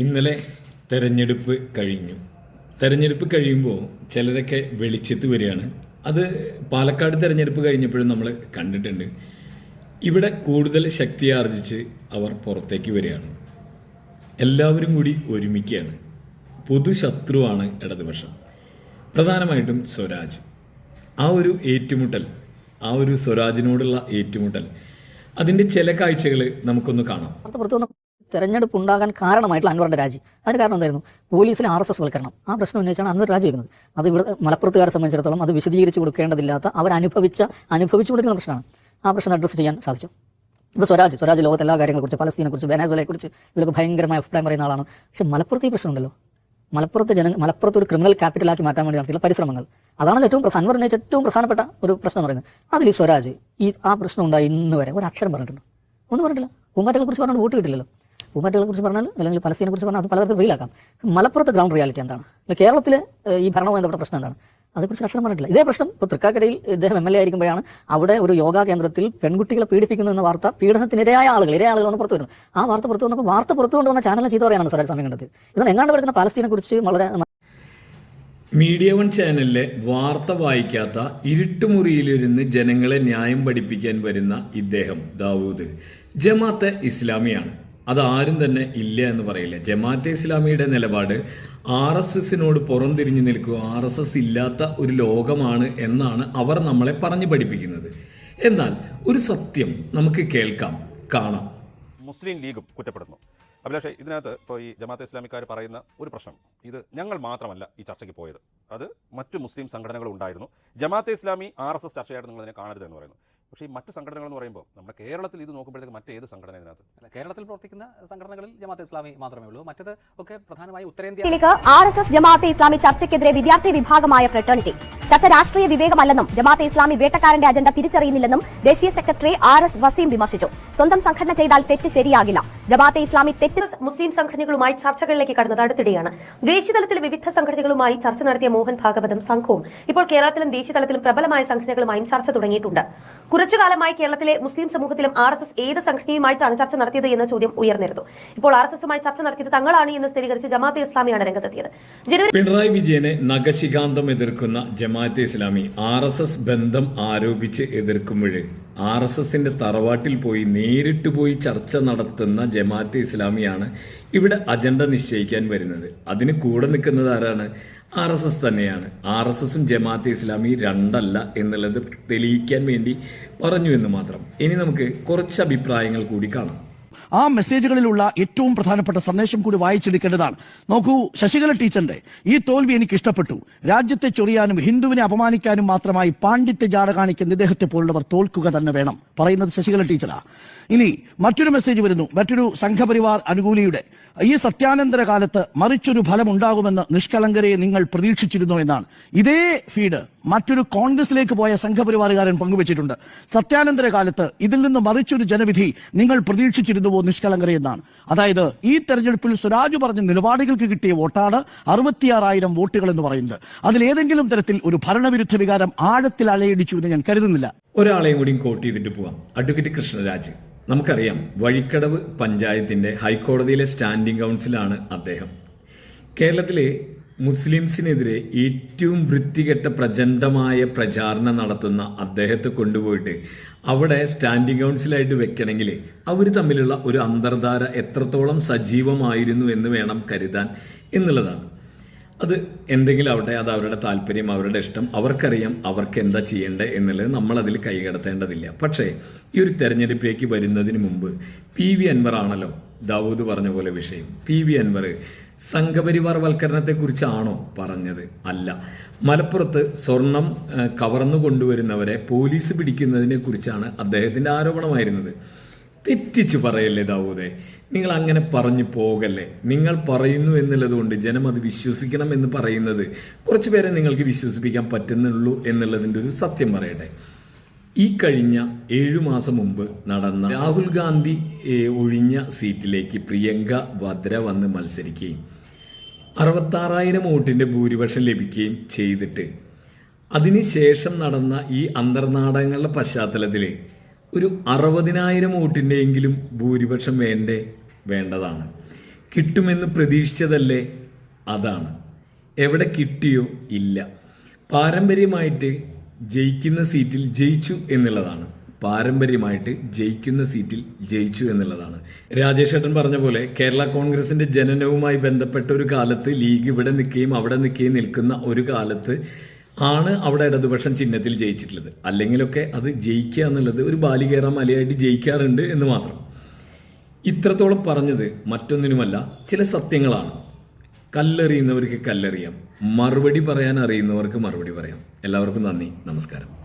ഇന്നലെ തെരഞ്ഞെടുപ്പ് കഴിഞ്ഞു. തെരഞ്ഞെടുപ്പ് കഴിയുമ്പോൾ ചിലരൊക്കെ വെളിച്ചത്ത് വരികയാണ്. അത് പാലക്കാട് തെരഞ്ഞെടുപ്പ് കഴിഞ്ഞപ്പോഴും നമ്മൾ കണ്ടിട്ടുണ്ട്. ഇവിടെ കൂടുതൽ ശക്തിയാർജിച്ച് അവർ പുറത്തേക്ക് വരികയാണ്. എല്ലാവരും കൂടി ഒരുമിക്കുകയാണ്. പൊതുശത്രുവാണ് ഇടതുപക്ഷം, പ്രധാനമായിട്ടും സ്വരാജ്. ആ ഒരു ഏറ്റുമുട്ടൽ, ആ ഒരു സ്വരാജിനോടുള്ള ഏറ്റുമുട്ടൽ, അതിൻ്റെ ചില കാഴ്ചകൾ നമുക്കൊന്ന് കാണാം. തെരഞ്ഞെടുപ്പ് ഉണ്ടാകാൻ കാരണമായിട്ടുള്ള അൻവറിന്റെ രാജി. അതിന് കാരണം എന്തായിരുന്നു? പോലീസിലെ RSS വൽക്കരണം. ആ പ്രശ്നം ഉന്നയിച്ചാണ് അൻവർ രാജി വരുന്നത്. അത് ഇവിടെ മലപ്പുറത്തുകാരെ സംബന്ധിച്ചിടത്തോളം അത് വിശദീകരിച്ച് കൊടുക്കേണ്ടതില്ലാത്ത അനുഭവിച്ചുകൊണ്ടിരിക്കുന്ന പ്രശ്നമാണ്. ആ പ്രശ്നം അഡ്രസ്സ് ചെയ്യാൻ സാധിച്ചു. ഇപ്പോൾ സ്വരാജ് ലോകത്തെ എല്ലാ കാര്യങ്ങളെക്കുറിച്ച്, പലസ്തീനെക്കുറിച്ച്, വെനസ്വേലയെക്കുറിച്ച് ഇതിലൊക്കെ ഭയങ്കരമായ അഭിപ്രായം പറയുന്ന ആളാണ്. പക്ഷേ മലപ്പുറത്ത് ഈ പ്രശ്നമുണ്ടല്ലോ. മലപ്പുറത്ത് ഒരു ക്രിമിനൽ ക്യാപിറ്റലാക്കി മാറ്റാൻ വേണ്ടി നടത്തിയുള്ള പരിശ്രമങ്ങൾ, അതാണ് അൻവർ ഉന്നയിച്ച ഏറ്റവും പ്രധാനപ്പെട്ട ഒരു പ്രശ്നം എന്ന് പറയുന്നത്. അതിൽ ഈ സ്വരാജ് ആ പ്രശ്നം ഉണ്ടായി ഇന്ന് വരെ ഒരു അക്ഷരം പറഞ്ഞിട്ടുണ്ട്, ഒന്നും പറഞ്ഞിട്ടില്ല. പൂമ്പാറ്റകളെക്കുറിച്ച് പറഞ്ഞാൽ വോട്ട് കിട്ടില്ലല്ലോ. പൂമ്പാറ്റകളെക്കുറിച്ച് പറഞ്ഞാൽ അല്ലെങ്കിൽ പലസ്തീനെക്കുറിച്ച് പറഞ്ഞാൽ അത് പലതരത്തിൽ റീലാക്കാം. മലപ്പുറത്തെ ഗ്രൗണ്ട് റിയാലിറ്റി എന്താണ്, കേരളത്തിലെ ഈ ഭരണവുമായി ബന്ധപ്പെട്ട പ്രശ്നം എന്താണ്, അതേക്കുറിച്ച് അക്ഷരം പറഞ്ഞിട്ടില്ല. ഇതേ പ്രശ്നം ഇപ്പോൾ തൃക്കാക്കരയിൽ ഇദ്ദേഹം MLA ആയിരിക്കുമ്പോഴാണ് അവിടെ ഒരു യോഗാ കേന്ദ്രത്തിൽ പെൺകുട്ടികളെ പീഡിപ്പിക്കുന്നു എന്ന വാർത്ത, പീഡനത്തിനിരയായ ആളുകൾ വന്ന് പുറത്തു വരുന്നു. ആ വാർത്ത പുറത്തു വന്നപ്പോൾ വാർത്ത പുറത്തു കൊണ്ടുവന്ന ചാനലിനെ ചെയ്തു പറയാനാണ് സ്വരാജ് സമയം കണ്ടെത്തി. ഇതാണ് എങ്ങാണ്ട് വരുന്ന പലസ്തീനെക്കുറിച്ച് വളരെ മീഡിയ വൺ ചാനലിലെ വാർത്ത വായിക്കാത്ത ഇരുട്ടുമുറിയിലിരുന്ന് ജനങ്ങളെ ന്യായം പഠിപ്പിക്കാൻ വരുന്ന ഇദ്ദേഹം ദാവൂദ് ജമാഅത്തെ ഇസ്ലാമിയാണ്. അതാരും തന്നെ ഇല്ല എന്ന് പറയില്ല. ജമാഅത്തെ ഇസ്ലാമിയുടെ നിലപാട് RSSനോട് പുറംതിരിഞ്ഞു നിൽക്കുക, RSS ഇല്ലാത്ത ഒരു ലോകമാണ് എന്നാണ് അവർ നമ്മളെ പറഞ്ഞു പഠിപ്പിക്കുന്നത്. എന്നാൽ ഒരു സത്യം നമുക്ക് കേൾക്കാം, കാണാം. മുസ്ലിം ലീഗും കുറ്റപ്പെടുന്നു. അഭിലാഷ്, ഇതിനകത്ത് ഇപ്പോൾ ഈ ജമാഅത്തെ ഇസ്ലാമിക്കാർ പറയുന്ന ഒരു പ്രശ്നം, ഇത് ഞങ്ങൾ മാത്രമല്ല ഈ ചർച്ചയ്ക്ക് പോയത്, അത് മറ്റു മുസ്ലിം സംഘടനകളും ഉണ്ടായിരുന്നു. ജമാഅത്തെ ഇസ്ലാമി RSS ചർച്ചയായിട്ട് നിങ്ങൾ അതിനെ കാണരുത് എന്ന് പറയുന്നു. പക്ഷേ ഈ മറ്റ് സംഘടനകൾ എന്ന് പറയുമ്പോൾ നമ്മുടെ കേരളത്തിൽ ഇത് നോക്കുമ്പോഴത്തേക്ക് മറ്റേത് സംഘടന ഇതിനകത്ത്? കേരളത്തിൽ പ്രവർത്തിക്കുന്ന സംഘടനകളിൽ ജമാഅത്തെ ഇസ്ലാമി മാത്രമേ ഉള്ളൂ. മറ്റത് ഒക്കെ പ്രധാനമായി ഉത്തരേന്ത്യ. RSS ജമാഅത്തെ ഇസ്ലാമി ചർച്ചയ്ക്കെതിരെ വിദ്യാർത്ഥി വിഭാഗമായ ഫ്രട്ടേണിറ്റി. ചർച്ച രാഷ്ട്രീയ വിവേകമല്ലെന്നും ജമാഅത്തെ ഇസ്ലാമി വേട്ടക്കാരന്റെ അജണ്ട തിരിച്ചറിയുന്നില്ലെന്നും ദേശീയ സെക്രട്ടറി RS വസീം വിമർശിച്ചു. സ്വന്തം സംഘടന ചെയ്താൽ തെറ്റ് ശരിയാകില്ല. ജമാഅത്തെ ഇസ്ലാമി തെറ്റ്. മുസ്ലിം സംഘടനകളുമായി ചർച്ചകളിലേക്ക് കടന്നത് അടുത്തിടെയാണ്. ദേശീയ തലത്തിൽ വിവിധ സംഘടനകളുമായി ചർച്ച നടത്തിയ മോഹൻ ഭാഗവതും സംഘവും ഇപ്പോൾ കേരളത്തിലും ദേശീയ തലത്തിലും പ്രബലമായ സംഘടനകളുമായും ചർച്ച തുടങ്ങിയിട്ടുണ്ട്. കുറച്ചുകാലമായി കേരളത്തിലെ മുസ്ലിം സമൂഹത്തിലും RSS ഏത് സംഘടനയുമായിട്ടാണ് ചർച്ച നടത്തിയത് എന്ന ചോദ്യം ഉയർന്നിരുന്നു. ഇപ്പോൾ RSSുമായി ചർച്ച നടത്തിയത് തങ്ങളാണ് എന്ന് സ്ഥിരീകരിച്ച് ജമാഅത്തെ ഇസ്ലാമിയാണ് രംഗത്തെത്തിയത്. പിണറായി വിജയനെ നഖശികാന്തം എതിർക്കുന്ന ജമാഅത്തെ ഇസ്ലാമി RSS ബന്ധം ആരോപിച്ച് എതിർക്കുമ്പോൾ RSSന്റെ തറവാട്ടിൽ പോയി നേരിട്ട് പോയി ചർച്ച നടത്തുന്ന ജമാഅത്തെ ഇസ്ലാമിയാണ് ഇവിടെ അജണ്ട നിശ്ചയിക്കാൻ വരുന്നത്. അതിന് കൂടെ നിൽക്കുന്നത് ആരാണ്? RSS തന്നെയാണ്. RSSും ജമാഅത്തെ ഇസ്ലാമി രണ്ടല്ല എന്നുള്ളത് തെളിയിക്കാൻ വേണ്ടി പറഞ്ഞു എന്ന് മാത്രം. ഇനി നമുക്ക് കുറച്ച് അഭിപ്രായങ്ങൾ കൂടി കാണാം. ആ മെസ്സേജുകളിലുള്ള ഏറ്റവും പ്രധാനപ്പെട്ട സന്ദേശം കൂടി വായിച്ചെടുക്കേണ്ടതാണ്. നോക്കൂ, ശശികല ടീച്ചറിന്റെ ഈ തോൽവി എനിക്ക് ഇഷ്ടപ്പെട്ടു. രാജ്യത്തെ ചൊറിയാനും ഹിന്ദുവിനെ അപമാനിക്കാനും മാത്രമായി പാണ്ഡിത്യ ജാട കാണിക്കുന്ന ഇദ്ദേഹത്തെ പോലുള്ളവർ തോൽക്കുക തന്നെ വേണം. പറയുന്നത് ശശികല ടീച്ചറാ. ഇനി മറ്റൊരു മെസ്സേജ് വരുന്നു, മറ്റൊരു സംഘപരിവാർ അനുകൂലിയുടെ. ഈ സത്യാനന്തര കാലത്ത് മറിച്ചൊരു ഫലം ഉണ്ടാകുമെന്ന് നിഷ്കളങ്കരെ നിങ്ങൾ പ്രതീക്ഷിച്ചിരുന്നു എന്നാണ്. ഇതേ ഫീഡ് മറ്റൊരു കോൺഗ്രസിലേക്ക് പോയ സംഘപരിവാറുകാരൻ പങ്കുവച്ചിട്ടുണ്ട്. സത്യാനന്തര കാലത്ത് ഇതിൽ നിന്ന് മറിച്ചൊരു ജനവിധി നിങ്ങൾ പ്രതീക്ഷിച്ചിരുന്നുവോ നിഷ്കളങ്കരെ എന്നാണ്. അതായത് ഈ തെരഞ്ഞെടുപ്പിൽ സ്വരാജ് പറഞ്ഞ നിലപാടുകൾക്ക് കിട്ടിയ വോട്ടാണ് 66,000 വോട്ടുകൾ എന്ന് പറയുന്നത്. അതിലേതെങ്കിലും തരത്തിൽ ഒരു ഭരണവിരുദ്ധ വികാരം ആഴത്തിൽ അലയടിച്ചു എന്ന് ഞാൻ കരുതുന്നില്ല. ഒരാളെയും കൂടി കോട്ട് ചെയ്തിട്ട് പോവാം. അഡ്വക്കേറ്റ് കൃഷ്ണരാജ്. നമുക്കറിയാം, വഴിക്കടവ് പഞ്ചായത്തിൻ്റെ ഹൈക്കോടതിയിലെ സ്റ്റാൻഡിംഗ് കൗൺസിലാണ് അദ്ദേഹം. കേരളത്തിലെ മുസ്ലിംസിനെതിരെ ഏറ്റവും വൃത്തികെട്ട പ്രചണ്ഡമായ പ്രചാരണം നടത്തുന്ന അദ്ദേഹത്തെ കൊണ്ടുപോയിട്ട് അവിടെ സ്റ്റാൻഡിംഗ് കൗൺസിലായിട്ട് വെക്കണമെങ്കിൽ അവർ തമ്മിലുള്ള ഒരു അന്തർധാര എത്രത്തോളം സജീവമായിരുന്നു എന്ന് വേണം കരുതാൻ എന്നുള്ളതാണ്. അത് എന്തെങ്കിലും ആവട്ടെ, അത് അവരുടെ താല്പര്യം, അവരുടെ ഇഷ്ടം, അവർക്കറിയാം അവർക്ക് എന്താ ചെയ്യേണ്ടത് എന്നുള്ളത് നമ്മളതിൽ കൈകടത്തേണ്ടതില്ല. പക്ഷേ ഈ ഒരു തെരഞ്ഞെടുപ്പിലേക്ക് വരുന്നതിന് മുമ്പ് PV അൻവർ ആണല്ലോ ദാവൂദ് പറഞ്ഞ പോലെ വിഷയം. PV അൻവർ സംഘപരിവാർ വൽക്കരണത്തെക്കുറിച്ചാണോ പറഞ്ഞത്? അല്ല. മലപ്പുറത്ത് സ്വർണം കവർന്നു കൊണ്ടുവരുന്നവരെ പോലീസ് പിടിക്കുന്നതിനെ കുറിച്ചാണ് അദ്ദേഹത്തിൻ്റെ ആരോപണമായിരുന്നത്. തെറ്റിച്ച് പറയല്ലേ ദാവൂദേ, നിങ്ങൾ അങ്ങനെ പറഞ്ഞു പോകല്ലേ. നിങ്ങൾ പറയുന്നു എന്നുള്ളത് കൊണ്ട് ജനം അത് വിശ്വസിക്കണം എന്ന് പറയുന്നത് കുറച്ച് പേരെ നിങ്ങൾക്ക് വിശ്വസിപ്പിക്കാൻ പറ്റുന്നുള്ളൂ എന്നുള്ളതിൻ്റെ ഒരു സത്യം പറയട്ടെ. ഈ കഴിഞ്ഞ 7 മാസം മുമ്പ് നടന്ന രാഹുൽ ഗാന്ധി ഒഴിഞ്ഞ സീറ്റിലേക്ക് പ്രിയങ്ക വദ്ര വന്ന് മത്സരിക്കുകയും 66,000 വോട്ടിൻ്റെ ഭൂരിപക്ഷം ലഭിക്കുകയും ചെയ്തിട്ട് അതിനുശേഷം നടന്ന ഈ അന്തർനാടകങ്ങളുടെ പശ്ചാത്തലത്തിൽ ഒരു 60,000 വോട്ടിൻ്റെയെങ്കിലും ഭൂരിപക്ഷം വേണ്ടതാണ്. കിട്ടുമെന്ന് പ്രതീക്ഷിച്ചതല്ലേ? അതാണ്. എവിടെ കിട്ടിയോ? ഇല്ല. പാരമ്പര്യമായിട്ട് ജയിക്കുന്ന സീറ്റിൽ ജയിച്ചു എന്നുള്ളതാണ്. പാരമ്പര്യമായിട്ട് ജയിക്കുന്ന സീറ്റിൽ ജയിച്ചു എന്നുള്ളതാണ്. രാജേഷ് ഏട്ടൻ പറഞ്ഞ പോലെ കേരള കോൺഗ്രസിന്റെ ജനനവുമായി ബന്ധപ്പെട്ട ഒരു കാലത്ത് ലീഗ് ഇവിടെ നിൽക്കുകയും അവിടെ നിൽക്കുകയും നിൽക്കുന്ന ഒരു കാലത്ത് ആണ് അവിടെ ഇടതുപക്ഷം ചിഹ്നത്തിൽ ജയിച്ചിട്ടുള്ളത്. അല്ലെങ്കിലൊക്കെ അത് ജയിക്കുക എന്നുള്ളത് ഒരു ബാലികേറ മലയായിട്ട് ജയിക്കാറുണ്ട് എന്ന് മാത്രം. ഇത്രത്തോളം പറഞ്ഞത് മറ്റൊന്നിനുമല്ല, ചില സത്യങ്ങളാണ്. കല്ലെറിയുന്നവർക്ക് കല്ലെറിയാം, മറുപടി പറയാൻ അറിയുന്നവർക്ക് മറുപടി പറയാം. എല്ലാവർക്കും നന്ദി, നമസ്കാരം.